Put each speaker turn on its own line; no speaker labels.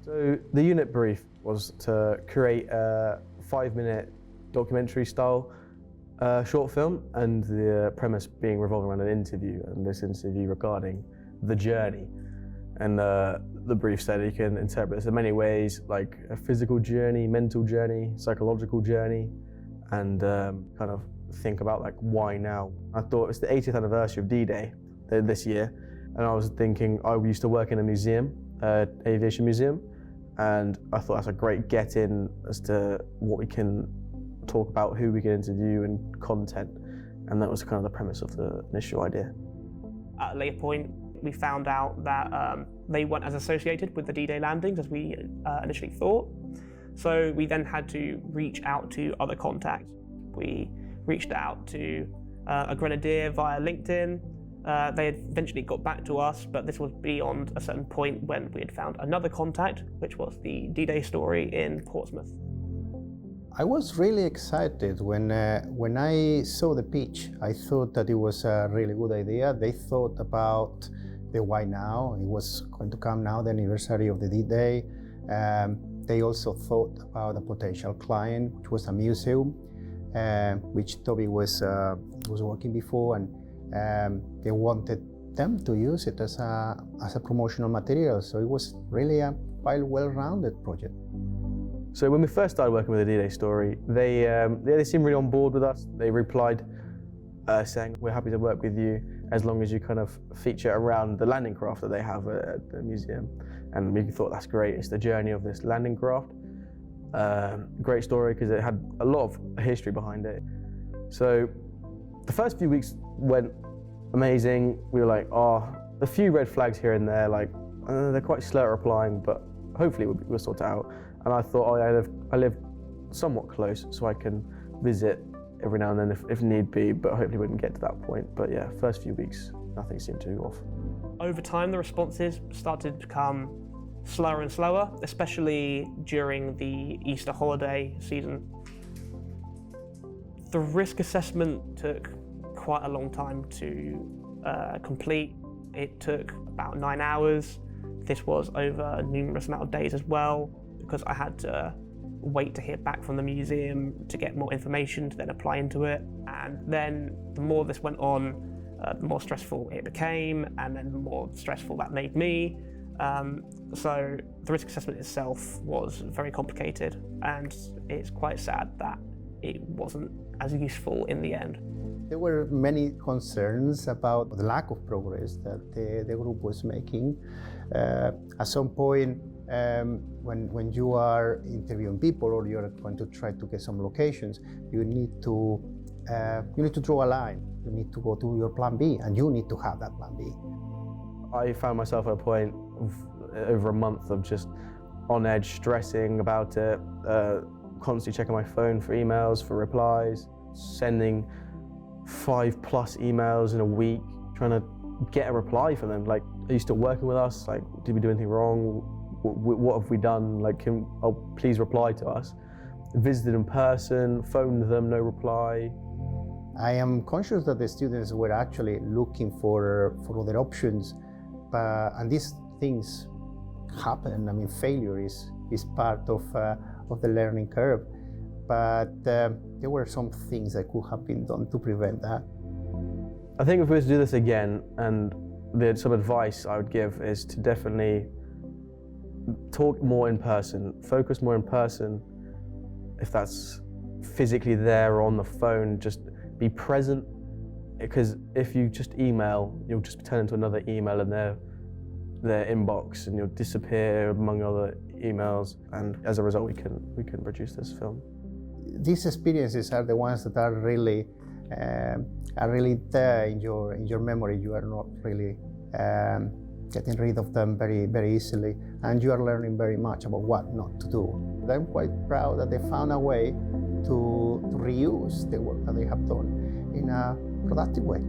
So the unit brief was to create a 5-minute documentary style short film, and the premise being revolving around an interview, and this interview regarding the journey. And the brief said you can interpret this in many ways, like a physical journey, mental journey, psychological journey, and kind of think about like why now. I thought it's the 80th anniversary of D-Day this year, and I was thinking I used to work in a museum, aviation museum, and I thought that's a great get-in as to what we can talk about, who we can interview, and content, and that was kind of the premise of the initial idea.
At a later point, we found out that they weren't as associated with the D-Day landings as we initially thought. So we then had to reach out to other contacts. We reached out to a grenadier via LinkedIn. They had eventually got back to us, but this was beyond a certain point when we had found another contact, which was the D-Day story in Portsmouth.
I was really excited when I saw the pitch. I thought that it was a really good idea. They thought about the why now. It was going to come now, the anniversary of the D-Day. They also thought about a potential client, which was a museum, which Toby was working before, and they wanted them to use it as a promotional material. So it was really a well-rounded project.
So when we first started working with the D-Day story, they seemed really on board with us. They replied saying, we're happy to work with you as long as you kind of feature around the landing craft that they have at the museum. And we thought that's great. It's the journey of this landing craft. Great story because it had a lot of history behind it. So the first few weeks went amazing. We were like, a few red flags here and there, like they're quite slow at replying, but hopefully we'll sort it out. And I thought, I live somewhat close, so I can visit every now and then if need be, but hopefully we wouldn't get to that point. But yeah, first few weeks, nothing seemed too off.
Over time, the responses started to become slower and slower, especially during the Easter holiday season. The risk assessment took quite a long time to complete. It took about 9 hours. This was over a numerous amount of days as well, because I had to wait to hear back from the museum to get more information to then apply into it. And then the more this went on, the more stressful it became, and then the more stressful that made me. So the risk assessment itself was very complicated, and it's quite sad that it wasn't as useful in the end.
There were many concerns about the lack of progress that the group was making. At some point, when you are interviewing people or you're going to try to get some locations, you need to draw a line. You need to go to your plan B, and you need to have that plan B.
I found myself at a point of over a month of just on edge, stressing about it, constantly checking my phone for emails, for replies, sending 5+ emails in a week, trying to get a reply from them. Like, are you still working with us? Like, did we do anything wrong? What have we done? Like, please reply to us. Visited in person, phoned them, no reply.
I am conscious that the students were actually looking for other options, and these things happen. I mean, failure is part of the learning curve, but there were some things that could have been done to prevent that.
I think if we were to do this again, and some advice I would give is to definitely talk more in person, focus more in person. If that's physically there or on the phone, just be present, because if you just email, you'll just turn into another email in their inbox, and you'll disappear among other emails, and as a result we can produce this film.
These experiences are the ones that are really there in your memory. You are not really getting rid of them very, very easily, and you are learning very much about what not to do. I'm quite proud that they found a way to reuse the work that they have done in a productive way.